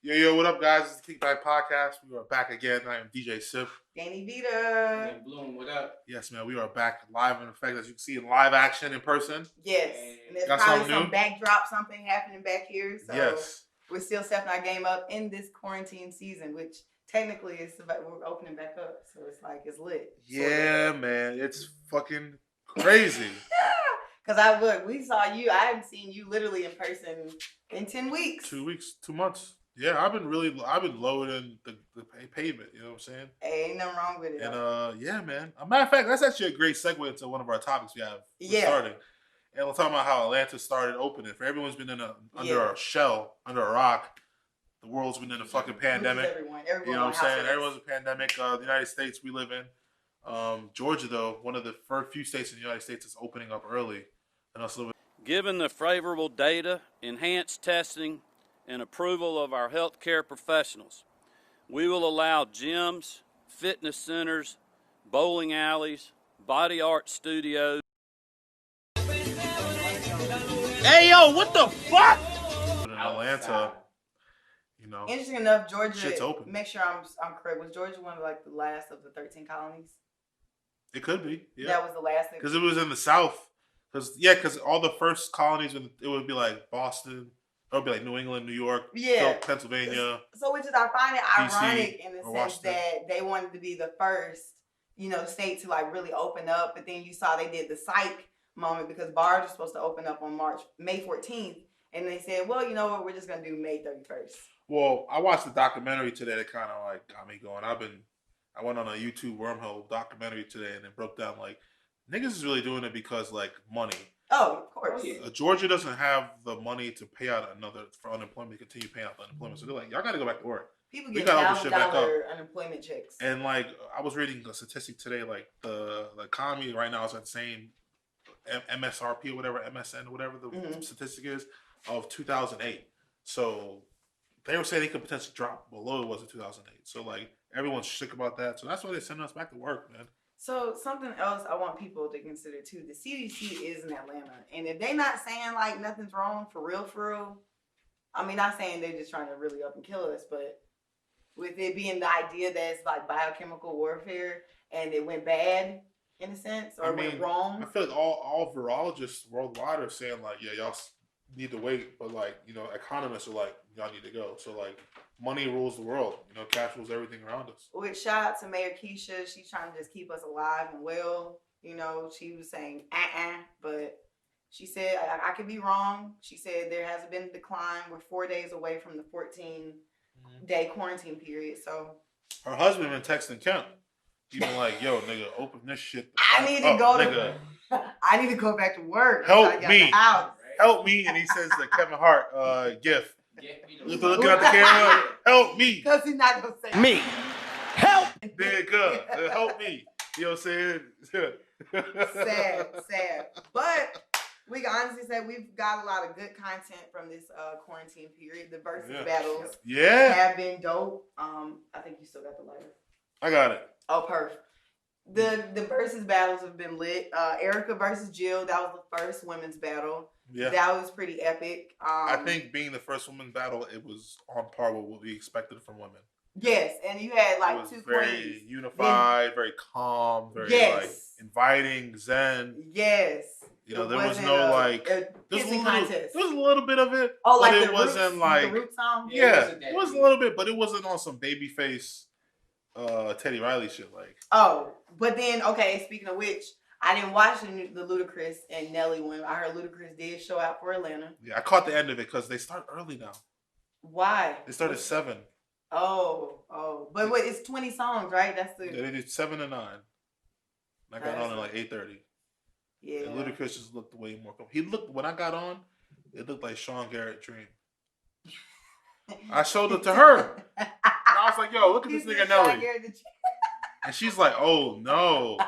Yo, what up, guys? It's the Kickback Podcast. We are back again. I am DJ Sip. Danny Vita. And Bloom, what up? Yes, man, we are back live in effect, as you can see, in live action in person. Yes. And there's Got probably something some new? backdrop, something happening back here. So Yes. we're still stepping our game up in this quarantine season, which technically is we're opening back up. So it's like it's lit. Yeah, man. It's fucking crazy. Because we saw you. I haven't seen you literally in person in 10 weeks. 2 weeks, 2 months. Yeah, I've been lower than the pavement, you know what I'm saying? Ain't nothing wrong with it. And yeah, man. A matter of fact, that's actually a great segue into one of our topics we have starting. And we'll talk about how Atlanta started opening. For everyone's been under a shell, under a rock. The world's been in a fucking pandemic. Everyone you know what I'm saying? Everyone's a pandemic. The United States we live in. Georgia, though, one of the few states in the United States is opening up early. And also, Given the favorable data, enhanced testing, and approval of our healthcare professionals, we will allow gyms, fitness centers, bowling alleys, body art studios. Hey, yo, what the fuck? in Atlanta, you know, Interesting enough, Georgia. shit's open. Make sure I'm correct. Was Georgia one of like the last of the 13 colonies? It could be, yeah. That was the last. Because it was in the South. Because all the first colonies, it would be like Boston. It would be like New England, New York, Pennsylvania. So which is, I find it DC, ironic in the sense Washington. that they wanted to be the first, state to like really open up. But then you saw they did the psych moment because bars are supposed to open up on May 14th. And they said, well, you know what, we're just going to do May 31st. Well, I watched the documentary today that kind of like got me going. I went on a YouTube wormhole documentary today and it broke down like, niggas is really doing it because like money. Oh, of course. Oh, yeah. Georgia doesn't have the money to pay out for unemployment, to continue paying out the unemployment. So they're like, y'all got to go back to work. People We get gotta open shit back up. $1,000 unemployment checks. And like, I was reading a statistic today, like the economy right now is at the same MSRP or whatever, MSN or whatever the statistic is of 2008. So they were saying they could potentially drop below it was in 2008. So like, everyone's sick about that. So that's why they're sending us back to work, man. So something else I want people to consider too, the CDC is in Atlanta. And if they're not saying like nothing's wrong for real, I mean, not saying they're just trying to really up and kill us, but with it being the idea that it's like biochemical warfare and it went bad in a sense, or went wrong. I feel like all virologists worldwide are saying like, yeah, y'all need to wait. But like, economists are like, y'all need to go. So like, money rules the world. Cash rules everything around us. With shout out to Mayor Keisha, she's trying to just keep us alive and well. She was saying but she said I could be wrong. She said there hasn't been a decline. We're 4 days away from the 14-day quarantine period. So her husband been texting Kemp. He been like, yo, nigga, open this shit. I need to go to. I need to go back to work. Help me. Help me. And he sends the Kevin Hart gif. Looking at the camera. Help me. Because he's not going to say Me. Help. There you go. Help me. You know what I'm saying? sad. But we can honestly say we've got a lot of good content from this quarantine period. The versus battles have been dope. I think you still got the lighter. I got it. Oh, perfect. The versus battles have been lit. Erica versus Jill, that was the first women's battle. Yeah. That was pretty epic. I think being the first women's battle, it was on par with what we expected from women. Yes, and you had like two very queens. Very unified, very calm, very like inviting, zen. Yes. There was no like kissing contest. There was a little bit of it. Oh, but like it wasn't like the root song? Yeah, it was a little bit, but it wasn't on some babyface Teddy Riley shit like. Oh, but then speaking of which, I didn't watch the Ludacris and Nelly one. I heard Ludacris did show out for Atlanta. Yeah, I caught the end of it because they start early now. Why? They started 7. Oh. But wait, it's 20 songs, right? That's the. Yeah, they did 7 to 9. I got on at like 8:30. Yeah. And Ludacris just looked way more. When I got on, it looked like Sean Garrett Dream. I showed it to her. And I was like, yo, look at this nigga Nelly. And she's like, oh no.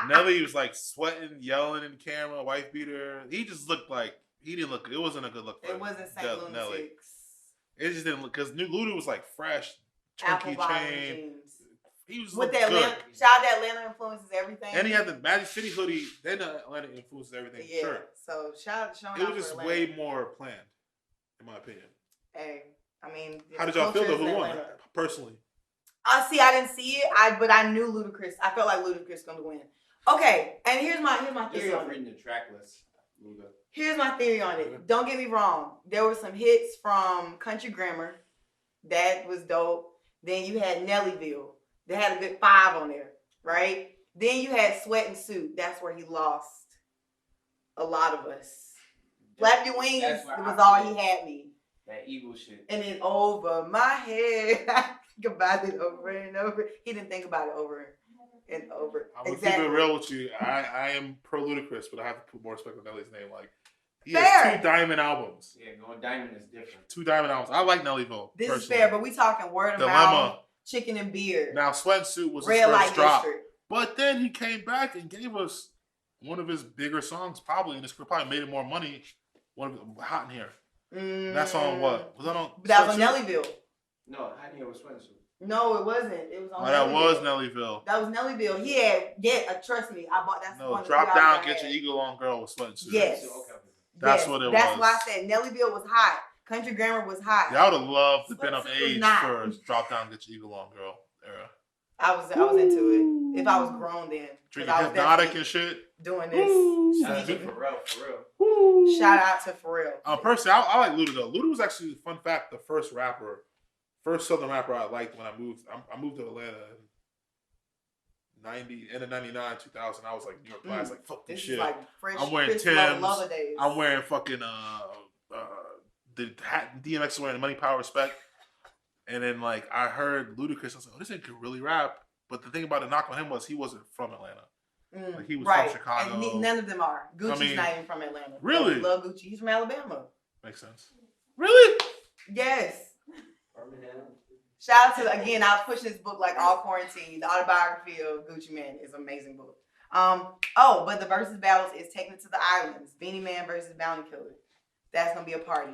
Nelly was like sweating, yelling in the camera, wife beater. He just looked like, it wasn't a good look for It wasn't St. Nelly. It just didn't look, because Luda was like fresh, chunky chain. He was with that Atlanta, shout out Atlanta influences everything. And he had the Magic City hoodie. Then the Atlanta influences everything. Yeah. So shout out to Sean. It was just way more planned, in my opinion. Hey, I mean, How did y'all feel though? culture is Who in won Atlanta. personally? See, I didn't see it. But I knew Ludacris. I felt like Ludacris going to win. Okay, and here's my Just theory on reading it. the track list. Luda. Here's my theory on it. Don't get me wrong. There were some hits from Country Grammar. That was dope. Then you had Nellyville. They had a good 5 on there, right? Then you had Sweat and Suit. That's where he lost a lot of us. Flap Your Wings That's where was I all feel he had me. That evil shit. And then Over My Head. I think about it over and over. He didn't think about it over and over. I'm gonna keep it real with you. I am pro Ludacris, but I have to put more respect on Nelly's name. Like he Fair. has 2 diamond albums. Yeah, going diamond is different. 2 diamond albums. I like Nellyville. This personally. is fair, but we talking word of Dilemma. mouth, chicken and beer. Now Sweat and Suit was Red his Light first drop, District. but then he came back and gave us one of his bigger songs, probably, and this could probably made him more money. One of Hot in Here. That song what? Was that on? That was on Sweat and Suit? Nellyville. No, Hot in Here was Sweatsuit. No, it wasn't. It was on. Oh, that was Nellyville. Nellyville. That was Nellyville. He had, trust me, I bought that. No, one of the Drop few Down, albums I Get Your had. Eagle on, Girl with Sweat and Suit. Yes. Okay. That's Yes, what it That's was. why I said Nellyville was hot. Country Grammar was hot. Yeah, I would have loved to Sweat been of Suit was age not. for Drop Down, Get Your Eagle on, Girl era. I was into it. If I was grown then. 'Cause Drinking I was Hypnotic definitely and shit. doing this. Shout out to Pharrell. Shout out to Pharrell. Personally, I like Luda though. Luda was actually, fun fact, the first Southern rapper I liked when I moved. I moved to Atlanta in end of 99, 2000. I was like New York class, like fuck this This shit. is like fresh. I'm wearing Chris Timbs. Lover days. I'm wearing fucking the hat DMX is wearing Money Power Respect. And then like I heard Ludacris, I was like, oh, this nigga could really rap. But the thing about the knock on him was he wasn't from Atlanta. Like he was right. from Chicago. And none of them are. Gucci's mean, not even from Atlanta. really? I love Gucci. He's from Alabama. Makes sense. Really? Yes. Shout out to, again, I was pushing this book like all quarantine. The autobiography of Gucci Mane is an amazing book. But the versus battles is Taking It to the Islands. Beanie Man versus Bounty Killer. That's going to be a party.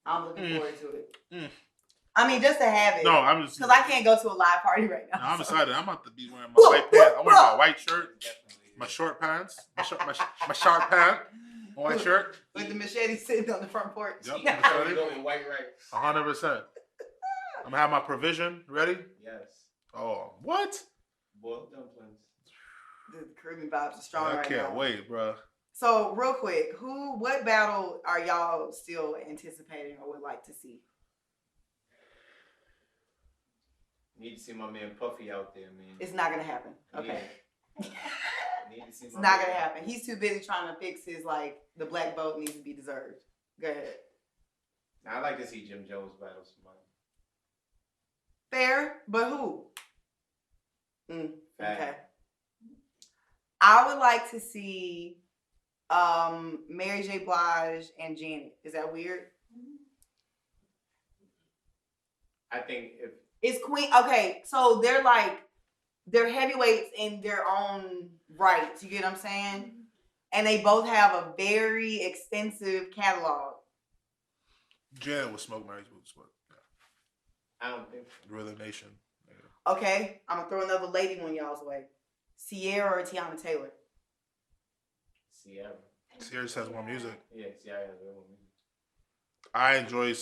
I'm looking forward to it. I mean, just to have it. No, I'm just. Because I can't go to a live party right now. No, I'm so. excited. I'm about to be wearing my white pants. I'm wearing my white shirt, my short pants, my short pant, my white shirt. With the machete sitting on the front porch. Yep. We're going white rice. 100%. I'm gonna have my provision ready. Yes. Oh, what? Boiled dumplings. The Caribbean vibes are strong I right now. can't wait, bro. So, real quick, what battle are y'all still anticipating or would like to see? Need to see my man Puffy out there, man. It's not gonna happen. Okay. Yeah. Need to see It's my not man. gonna happen. He's too busy trying to fix his the black vote needs to be deserved. Go ahead. Now, I'd like to see Jim Jones battle somebody. Fair, but who? Okay. Fair. I would like to see Mary J. Blige and Janet. Is that weird? I think if It's Queen. Okay, so they're heavyweights in their own rights. You get what I'm saying? And they both have a very extensive catalog. Janet will smoke Mary's boots, but I don't think Rhythm Nation. Yeah. Okay, I'm gonna throw another lady one y'all's way. Sierra or Tiana Taylor? Sierra. Sierra just has more music. Yeah, Sierra has her own music. I enjoy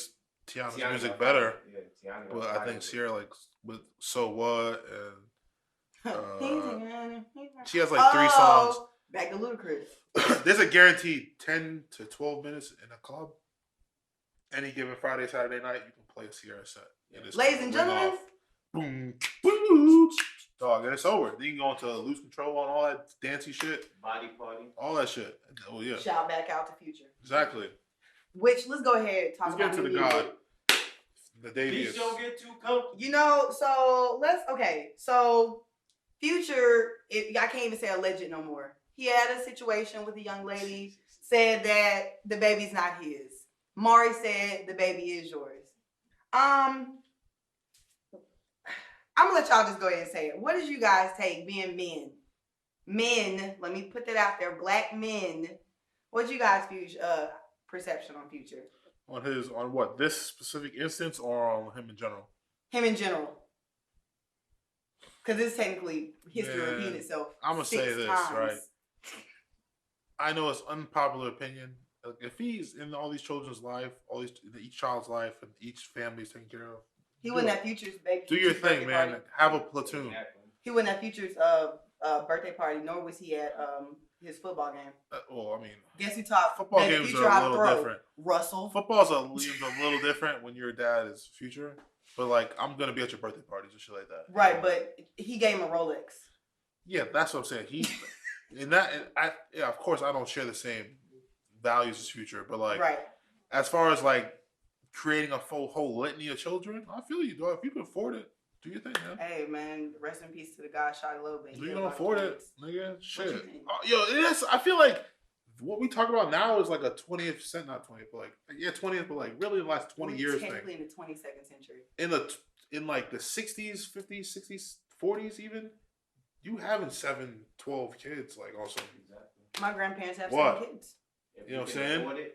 Tiana's Tiana music got better, fire. Yeah, Tiana got but I fire. think Sierra like with So What and she has like 3 songs. Back to Ludacris. There's a guaranteed 10 to 12 minutes in a club. Any given Friday, Saturday night, you can play a Sierra set. Ladies and gentlemen, Boom, boom, dog, and it's over. Then you can go into Lose Control and all that dancey shit. Body Party. All that shit. Oh, yeah. shout back out to Future. Exactly. Which, let's go ahead and talk Let's get about into the new God. music. The Please Davies. don't get too comfortable. You know, so Future, I can't even say alleged no more. He had a situation with a young lady, said that the baby's not his. Maury said the baby is yours. I'm gonna let y'all just go ahead and say it. What did you guys take being men? Men, let me put that out there, black men. What did you guys perception on Future? On what? This specific instance or on him in general? Him in general. Because it's technically history Man, repeating itself. I'm going to say 6 this, times. right? I know it's unpopular opinion, Like, if he's in all these children's life, each child's life, and each family's taken care of, He wouldn't have Future's baby. do your Future's thing, birthday man. party. Have a platoon. Exactly. He wouldn't have Future's birthday party, nor was he at his football game. Well, I mean, Guess who taught football baby games Future are a how to little throw? different. Russell. Football's a little different when your dad is Future. But like, I'm gonna be at your birthday parties and shit like that. Right, but he gave him a Rolex. Yeah, that's what I'm saying. He, of course, I don't share the same values as Future, but like, Right. as far as like creating a whole litany of children, I feel you, dog. If you can afford it, do your thing, man. Hey, man, rest in peace to the guy shot a little bit. Do you don't afford it, nigga? Shit. you think? Yo, it is. I feel like what we talk about now is like a 20th, not 20th, but like 20th, but like really the last 20 years thing. Technically in the 22nd century. In like the 60s, 50s, 60s, 40s even, you having 7, 12 kids, like also. Exactly. My grandparents have What? 7 kids. If You know what I'm can saying? afford it,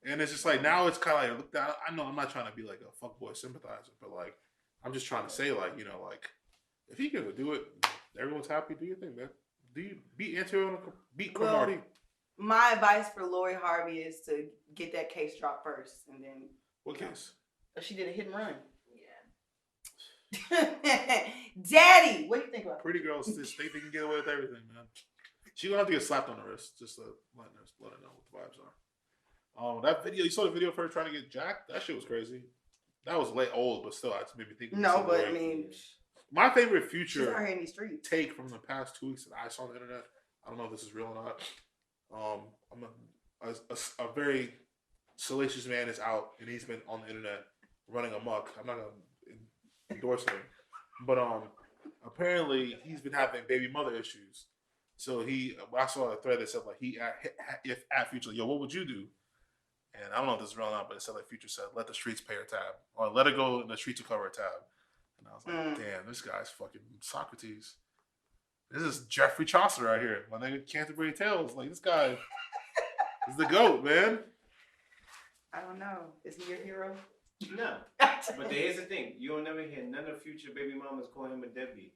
And it's just like now it's kind of like looked at. I know I'm not trying to be like a fuckboy sympathizer, but like I'm just trying to say like, you know, like if he can do it, everyone's happy. Do your thing, man. Do you beat Antonio, beat Cromartie? My advice for Lori Harvey is to get that case dropped first, and then What case? she did a hit and run. Yeah. Daddy, what do you think about? Pretty girls just think they can get away with everything, man. She gonna have to get slapped on the wrist just to let her know what the vibes are. That video, you saw the video of her trying to get jacked? That shit was crazy. That was old, but still, it made me think. No, but I mean, my favorite she's out Future here in these streets. take from the past 2 weeks that I saw on the internet. I don't know if this is real or not. A very salacious man is out, and he's been on the internet running amok. I'm not gonna endorse him, but apparently he's been having baby mother issues. So I saw a thread that said like if at Future, yo, what would you do? And I don't know if this is real or not, but it said like Future said, let the streets pay her tab, or let her go in the streets to cover her tab. And I was like, damn, this guy's fucking Socrates. This is Geoffrey Chaucer right here. My nigga Canterbury Tales. Like, this guy is the GOAT, man. I don't know. Is he your hero? no. But here's the thing: you'll never hear none of Future baby mamas call him a deadbeat.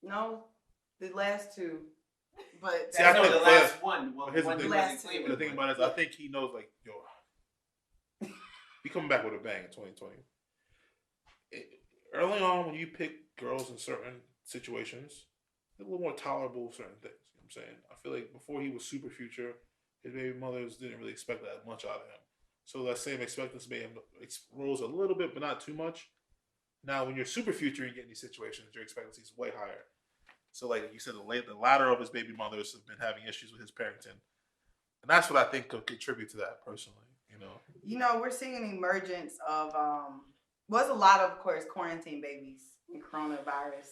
No, the last 2. But See, I No, think the the- last one. Well, but here's the one the he thing. wasn't Last claiming. But the thing about it is, I think he knows, like, yo, he coming back with a bang in 2020. Early on, when you pick girls in certain situations, they're a little more tolerable with certain things. You know what I'm saying? I feel like before he was super Future, his baby mothers didn't really expect that much out of him. So that same expectancy made him rose a little bit, but not too much. Now, when you're super Future and you get in these situations, your expectancy is way higher. So, like you said, the latter of his baby mothers have been having issues with his parenting. And that's what I think could contribute to that, personally, you know? You know, we're seeing an emergence of, was a lot of course, quarantine babies and coronavirus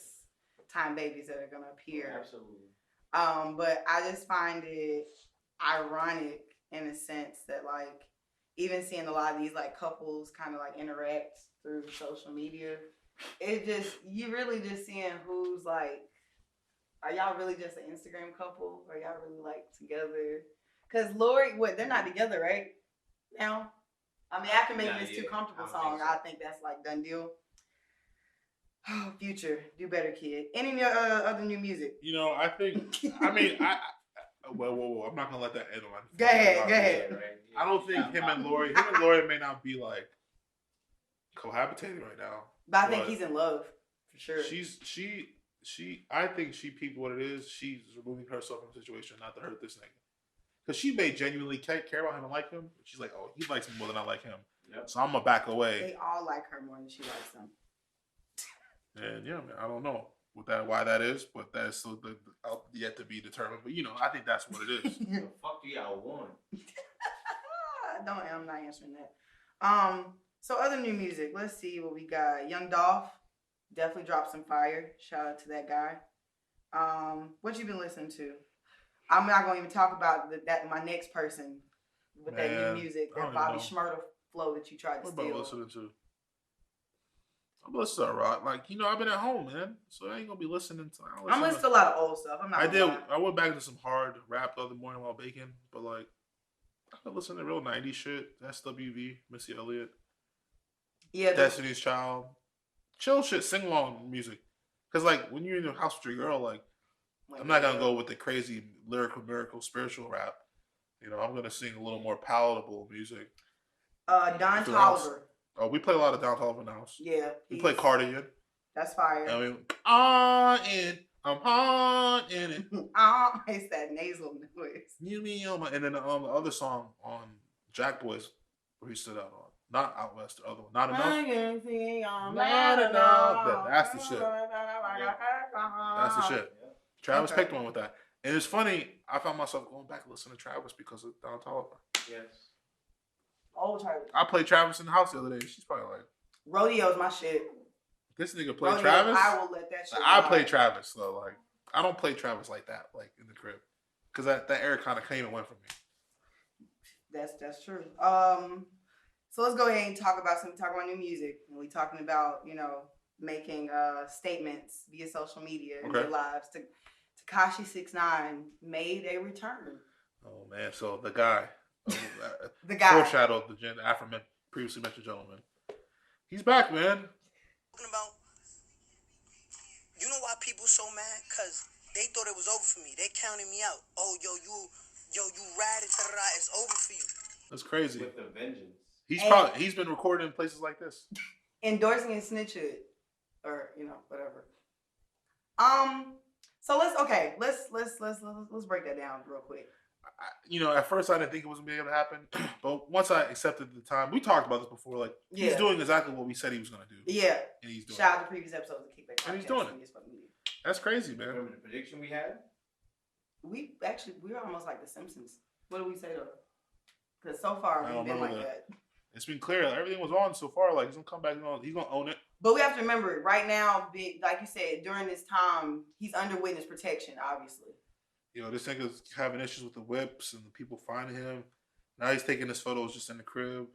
time babies that are going to appear. Absolutely. But I just find it ironic in a sense that, like, even seeing a lot of these, like, couples kind of, like, interact through social media, you really just seeing who's, like, are y'all really just an Instagram couple? Are y'all really, like, together? Because Lori, they're not together, right? Now? I mean, after making this Too Comfortable I don't song, think so. I think that's, like, done deal. Oh, Future, do better, kid. Any other new music? You know, I think, I mean, whoa, I'm not going to let that end on. Go ahead. Right? I don't think him and Lori may not be, like, cohabitating right now. But I think But he's in love, for sure. I think she peeped what it is. She's removing herself from the situation not to hurt this nigga. Because she may genuinely care about him and like him. She's like, oh, he likes me more than I like him. Yep. So I'm going to back away. They all like her more than she likes them. And yeah, man, I don't know why that is, but that is still yet to be determined. But, you know, I think that's what it is. The fuck do y'all want? I'm not answering that. So other new music. Let's see what we got. Young Dolph definitely dropped some fire. Shout out to that guy. What you been listening to? I'm not gonna even talk about that. My next person with that Man, new music, I that don't Bobby even Shmurda flow that you tried to What am I steal. listening to? I'm listening to rock. Like, you know, I've been at home, man. So I ain't going to be listening to... I'm listening to a lot of old stuff. I'm not gonna lie. I went back into some hard rap the other morning while baking, but like, I've been listening to real 90s shit. SWV, Missy Elliott, Yeah, Destiny's Child. Chill shit, sing along music. Because, like, when you're in your house with your girl, like, I'm not going to go with the crazy lyrical, miracle, spiritual rap. You know, I'm gonna sing a little more palatable music. Don For the house. Toliver. Oh, we play a lot of Don Toliver in the house. Yeah. We play Cardigan. That's fire. And we I'm hot in it. It's that nasal noise. You me on my, and then the other song on Jack Boys where he stood out on. Not Out West, the other one. Not Enough. I can see I'm Not enough. That's the shit. That's the shit. Travis Okay. picked one with that. And it's funny, I found myself going back and listening to Travis because of Don Toliver. Yes. Old Charlie. I played Travis in the house the other day. She's probably like, Rodeo's my shit. this nigga played Rodeo, Travis? I will let that shit. I ride. play Travis though. Like, I don't play Travis like that, like in the crib. Because that era kind of came and went from me. That's true. So let's go ahead and talk about new music. And we talking about, you know, making statements via social media and Okay. their lives. Tekashi 6ix9ine made a return. Oh man, so the guy, The guy. foreshadowed the previously mentioned gentleman. He's back, man. Talking about, you know why people so mad? Cause they thought it was over for me. They counted me out. Oh, you ratted, it's over for you. That's crazy. With the vengeance. He's been recording in places like this. Endorsing his snitchhood, or you know, whatever. So let's break that down real quick. You know, at first I didn't think it was gonna be able to happen, but once I accepted the time, we talked about this before. Like, he's Yeah. doing exactly what we said he was gonna do, Yeah. and he's doing Shout it. out to previous episodes of Kickback. And he's Podcast doing it. and this fucking media. That's crazy, man. Remember the prediction we had? We were almost like the Simpsons. What do we say though? Because so far I we've don't been like remember that. It's been clear. Everything was on so far. Like, he's gonna come back. He's gonna own it. But we have to remember, right now, like you said, during this time, he's under witness protection, obviously. You know, this nigga's having issues with the whips and the people finding him. Now he's taking his photos just in the crib.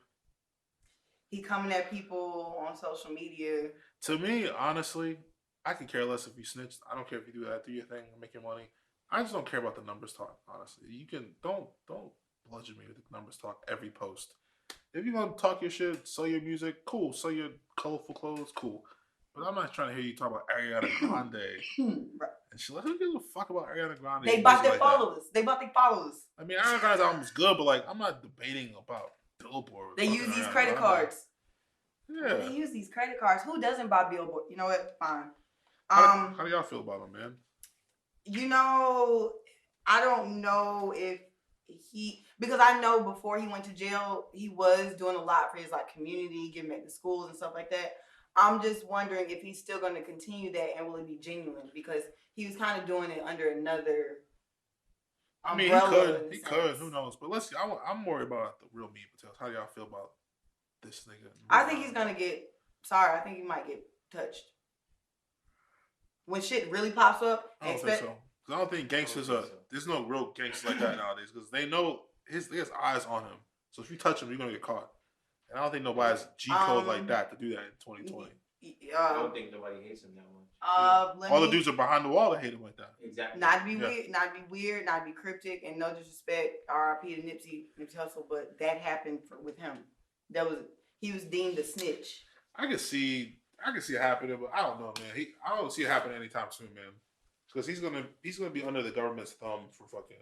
He coming at people on social media. To me, honestly, I could care less if you snitched. I don't care if you do that, do your thing, make your money. I just don't care about the numbers talk, honestly. You can don't bludgeon me with the numbers talk every post. If you're gonna talk your shit, sell your music, cool. Sell your colorful clothes, cool. But I'm not trying to hear you talk about Ariana Grande Right. and shit. Like, who gives a fuck about Ariana Grande? They and bought music their like that? followers. They bought their followers. I mean, Ariana Grande's album is good, but like, I'm not debating about Billboard. They fucking use these Ariana credit Grande. cards. Yeah. They use these credit cards. Who doesn't buy Billboard? You know what? Fine. How do y'all feel about him, man? You know, I don't know if because I know before he went to jail, he was doing a lot for his like community, giving back to schools and stuff like that. I'm just wondering if he's still going to continue that and will it be genuine, because he was kind of doing it under another I mean, umbrella. he could. Who knows? But let's see. I'm worried about the real meat potatoes. How do y'all feel about this nigga? I think he's going to get, I think he might get touched. When shit really pops up, I don't think so. 'Cause I don't think gangsters I don't think are. so. There's no real gangsters like that nowadays. Because they know there's eyes on him. So if you touch him, you're gonna get caught. And I don't think nobody's G code like that to do that in 2020. I don't think nobody hates him that much. All the dudes are behind the wall that hate him like that. Exactly. Not to be Yeah. weird, not to be weird, not to be cryptic, and no disrespect, R.I.P. to Nipsey Hussle, but that happened with him. He was deemed a snitch. I can see it happening, but I don't know, man. I don't see it happening anytime soon, man. Because he's gonna be under the government's thumb for fucking.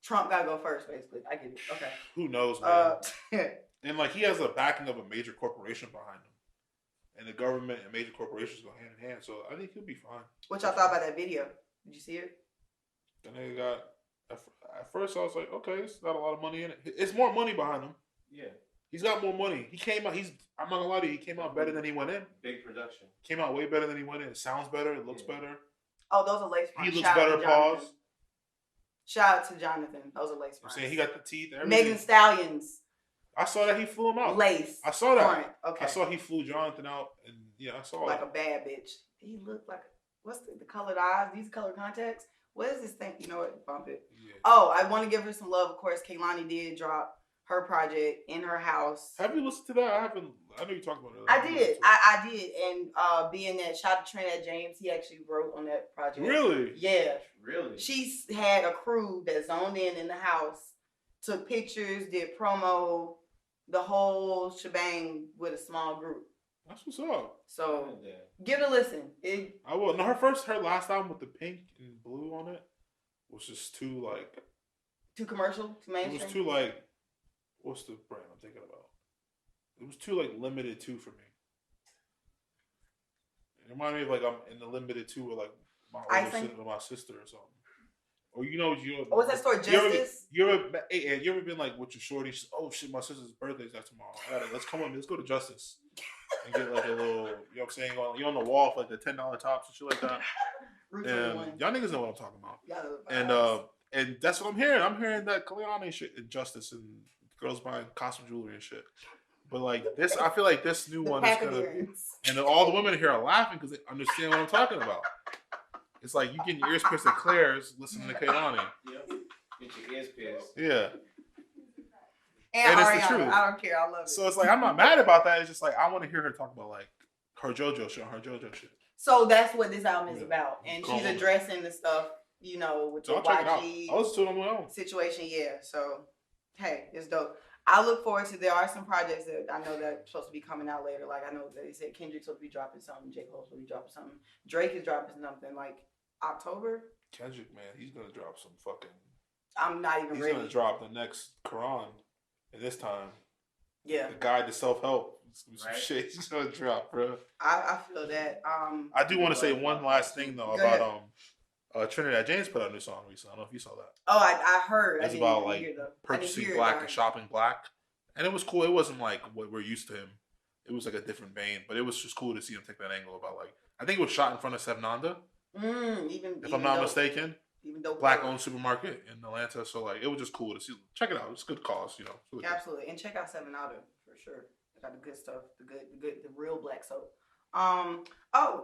Trump gotta go first, basically. I get it. Okay. Who knows, man? Uh, And like, he has the backing of a major corporation behind him, and the government and major corporations go hand in hand. So I think he'll be fine. what y'all thought about that video? Did you see it? The nigga got. At first, I was like, okay, it's not a lot of money in it. It's more money behind him. Yeah. He's got more money. He came out. I'm not gonna lie to you. He came out better than he went in. Big production. Came out way better than he went in. It sounds better. It looks Yeah. better. Oh, those are lace He fronts. looks Shout out better. to Jonathan. Pause. Shout out to Jonathan. Those are lace I'm fronts. saying he got the teeth. Everything. Megan Stallions. I saw that he flew him out. Lace. I saw that. front. Okay. I saw he flew Jonathan out, and yeah, I saw like that. a bad bitch. He looked like, what's the colored eyes? These colored contacts? What is this thing? You know what? Bump it. Yeah. Oh, I want to give her some love. Of course, Kehlani did drop her project in her house. Have you listened to that? I haven't. I know you talked about it. I haven't did. listened to it. I did. And being that, shout out to Trinidad James, he actually wrote on that project. Really? Yeah. Really? She had a crew that zoned in the house, took pictures, did promo, the whole shebang with a small group. That's what's up. So Yeah. give it a listen. I will. No, her last album with the pink and blue on it was just too like Too commercial, too mainstream. It was too like, what's the brand I'm thinking about? It was too like limited too for me. It reminded me of like I'm in the limited too with like my older sister, with my sister or something. Or what's that store? Justice. You ever been like with your shorty? She's, oh shit, my sister's birthday's that tomorrow. Let's come on, let's go to Justice and get like a little. You know what I'm saying? You're on the wall for like the $10 tops and shit like that. And y'all niggas know what I'm talking about. And that's what I'm hearing. I'm hearing that Kaleiani shit in Justice and girls buying costume jewelry and shit. But like this, I feel like this new one is gonna, and all the women here are laughing because they understand what I'm talking about. It's like you getting your ears pierced at Claire's listening to Kaleiani. Yep. Get your ears pierced. Yeah. And it's the truth. I don't care. I love it. So it's like I'm not mad about that. It's just like I want to hear her talk about like her JoJo shit. So that's what this album is about, and she's addressing the stuff, you know, with the YG situation. Yeah. So hey, it's dope. I look forward to. There are some projects that I know that are supposed to be coming out later. Like I know that they said Kendrick's will be dropping something, J. Cole's will be dropping something, Drake is dropping something like October. Kendrick, man, he's gonna drop some fucking. I'm not even ready. He's gonna drop the next Quran, and this time, yeah, the guide to self-help. Some shit he's gonna drop, bro. I feel that. I do want to say one last thing though about Trinidad James put out a new song recently. I don't know if you saw that. Oh, I heard. It's about like purchasing black and shopping black, and it was cool. It wasn't like what we're used to him. It was like a different vein, but it was just cool to see him take that angle about like I think it was shot in front of Seven Nanda. If I'm not mistaken, black-owned supermarket in Atlanta. So like it was just cool to see. Check it out. It's a good cause, you know. Really absolutely, cool. And check out Seven Nanda for sure. They got the good stuff, the real black soap.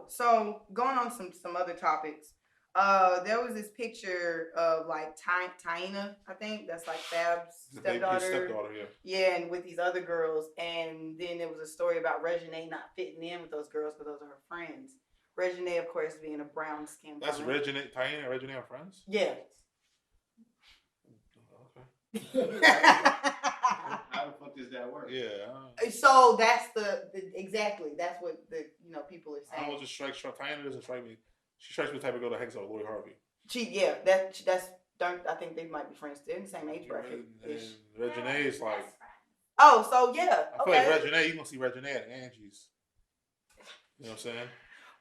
So going on some other topics. There was this picture of like Taina, I think that's like Fab's stepdaughter. Yeah, and with these other girls, and then there was a story about Reginae not fitting in with those girls because those are her friends. Reginae, of course, being a brown skin. That's Reginae, Taina, and Reginae are friends. Yeah. Okay. How the fuck does that work? Yeah. So that's the exactly. That's what the people are saying. I don't just strike. Taina doesn't strike me. She strikes me the type of girl that hangs out with Lori Harvey. That's. I think they might be friends. They're in the same age bracket. And Reginae is like. Oh, so yeah. I feel like Reginae. You gonna see Reginae at Angie's. You know what I'm saying?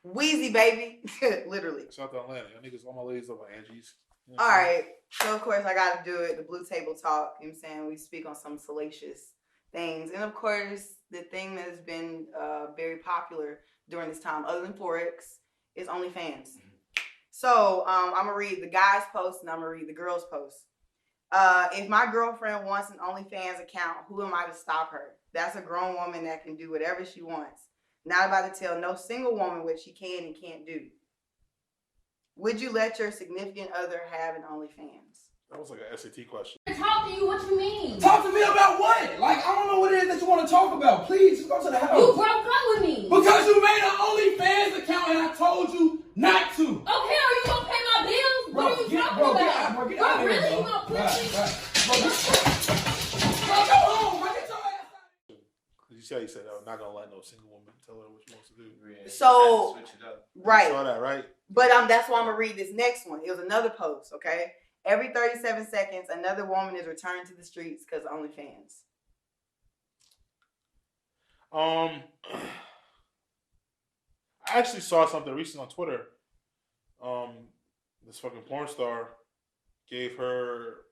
Wheezy baby, literally. Shout out to Atlanta. Y'all niggas, all my ladies over at Angie's. You know all right. So of course I got to do it. The Blue Table Talk. You know what I'm saying? We speak on some salacious things, and of course the thing that has been very popular during this time, other than Forex, is OnlyFans. Mm-hmm. So I'm gonna read the guys' post and I'm gonna read the girls' post. If my girlfriend wants an OnlyFans account, who am I to stop her? That's a grown woman that can do whatever she wants. Not about to tell no single woman what she can and can't do. Would you let your significant other have an OnlyFans? That was like an SAT question. Talk to you, what you mean? Talk to me about what? Like, I don't know what it is that you want to talk about. Please, just go to the house. You broke up with me. Because you made an OnlyFans account and I told you not to. Okay, are you going to pay my bills? Bro, what are you talking about? Bro, get out of here, really? bro. You going to push me? Bro, go home. Bro, get your ass out. You see how you said that? I'm not going to let no single woman tell her what she wants to do. Yeah, so, switch it up. Right. You saw that, right? But that's why I'm going to read this next one. It was another post, okay? Every 37 seconds, another woman is returned to the streets because of OnlyFans. I actually saw something recently on Twitter. This fucking porn star gave her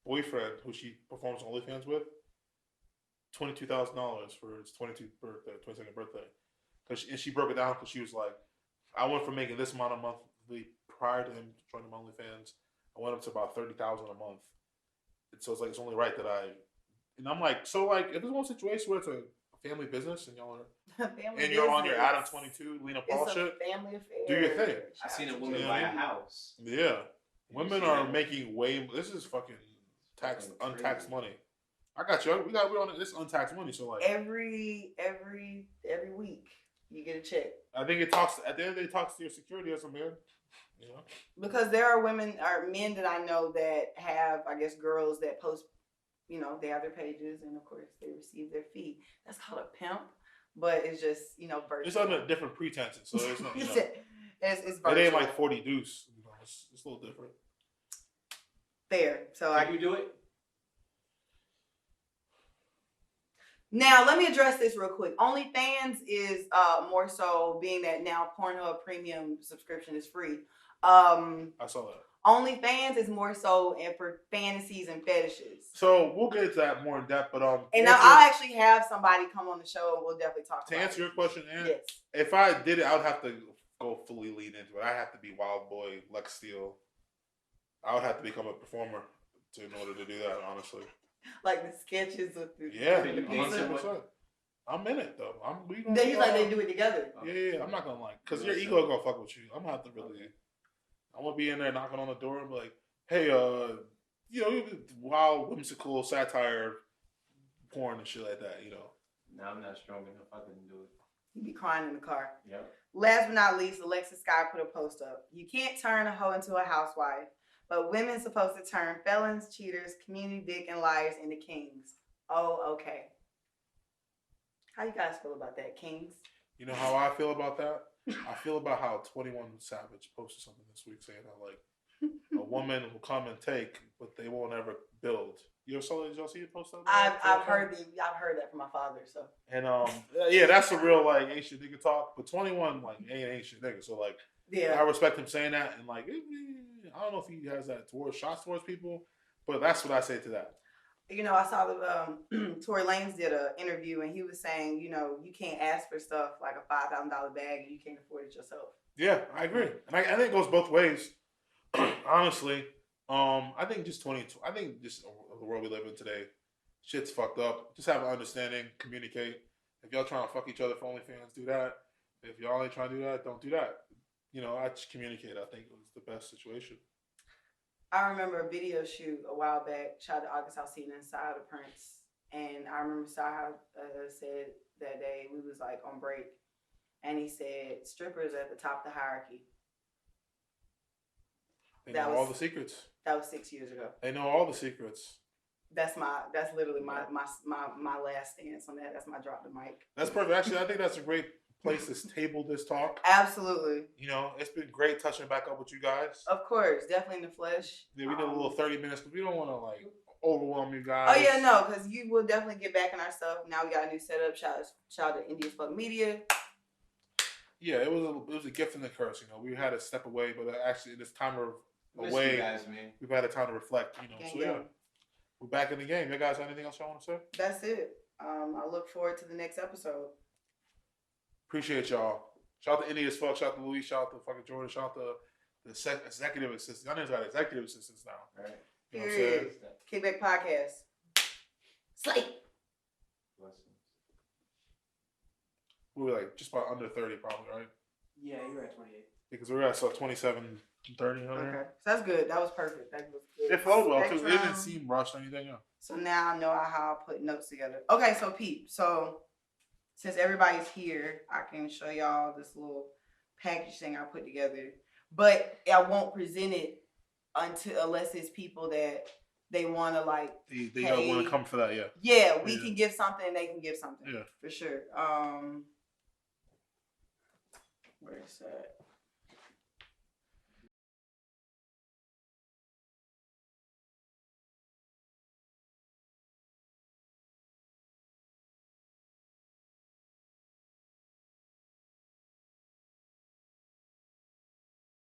boyfriend, who she performs OnlyFans with, $22,000 for his 22nd birthday. And she broke it down because she was like, I went from making this amount of monthly prior to him joining OnlyFans. I went up to about $30,000 a month. And so it's like, it's only right that and I'm like, so like, if there's one situation where it's a family business and y'all are, and you're on your Adam 22, Lena Paul shit, family affair. do your thing. I seen a woman buy a house. Yeah. Women are making this is fucking untaxed money. I got you. We're on this untaxed money. So like every week you get a check. I think it talks at the end of the day, it talks to your security as a man. You know? Because there are men that I know that have, I guess, girls that post, they have their pages and of course they receive their fee. That's called a pimp, but it's just, virtual. It's under different pretenses, so it's not, it's virtual. It ain't like 40 deuce. It's a little different. Fair. So Can you do it? now let me address this real quick. OnlyFans is more so being that now Pornhub premium subscription is free. I saw that. OnlyFans is more so and for fantasies and fetishes. So we'll get into that more in depth, but And now I'll actually have somebody come on the show and we'll definitely talk to about answer it. your question, Ann, Yes. if I did it, I would have to go fully lean into it. I have to be Wild Boy, Lex Steele. I would have to become a performer in order to do that, honestly. Like the sketches with the Yeah, you date 100%. I'm in it though. Then he's like they do it together. Yeah, I'm not gonna like, cause your ego gonna fuck with you. I'm gonna have to really. I'm gonna be in there knocking on the door and be like, "Hey, you know, wild, whimsical satire, porn and shit like that." You know. No, I'm not strong enough. I couldn't do it. He'd be crying in the car. Yep. Last but not least, Alexis Sky put a post up. You can't turn a hoe into a housewife, but women's supposed to turn felons, cheaters, community dick, and liars into kings. Oh, okay. How you guys feel about that, kings? You know how I feel about that? I feel about how 21 Savage posted something this week saying that like a woman will come and take, but they won't ever build. You ever saw that? Did y'all see it post up? I've heard that from my father. So And yeah, that's a real like ancient nigga talk. But 21 like ain't an ancient nigga, so like yeah, I respect him saying that. And like I don't know if he has that towards shots towards people, but that's what I say to that. you know, I saw the Tory Lanez did an interview and he was saying, you know, you can't ask for stuff like a $5,000 bag and you can't afford it yourself. Yeah, I agree, and I think it goes both ways. Honestly, I think just 22. I think just the world we live in today, shit's fucked up. Just have an understanding, communicate. If y'all trying to fuck each other for OnlyFans, do that. If y'all ain't trying to do that, don't do that. You know, I just communicate. I think it was the best situation. I remember a video shoot a while back, shot at August Alsina and Sahara the Prince. And I remember Sahara said that day, we was like on break, and he said, strippers at the top of the hierarchy. They know all the secrets. That was 6 years ago. They know all the secrets. That's literally my last stance on that. That's my drop the mic. That's perfect. Actually, I think that's a great place to table this talk. Absolutely. You know, it's been great touching back up with you guys. Of course, definitely in the flesh. Yeah, we did a little 30 minutes because we don't want to like overwhelm you guys. Oh yeah, no, because you will definitely get back in our stuff. Now we got a new setup. Shout out to India's Fuck Media. Yeah, it was a gift and a curse. You know, we had to step away, but actually, this time of Miss away, you guys, man. we've had a time to reflect. You know, Gang, so yeah, gang. we're back in the game. You guys have anything else y'all want to say? That's it. I look forward to the next episode. Appreciate y'all. Shout out to India's Fuck. Shout out to Luis. Shout out to fucking Jordan. Shout out to the executive assistant. Y'all niggas got executive assistants now. Right. You know what I'm saying? Period. Kickback Podcast. Slate. We were like just about under 30 probably, right? Yeah, you're at 28. Because we were at 27, 30. Okay. So that's good. That was perfect. That was good. It flowed well too. It Spectrum. didn't seem rushed or anything. Yeah. So now I know how I put notes together. Okay, so Pete. So since everybody's here, I can show y'all this little package thing I put together. But I won't present it unless it's people that they want to like. They don't want to come for that, yeah. Yeah, we Yeah. can give something and they can give something. Yeah. For sure. Where's that?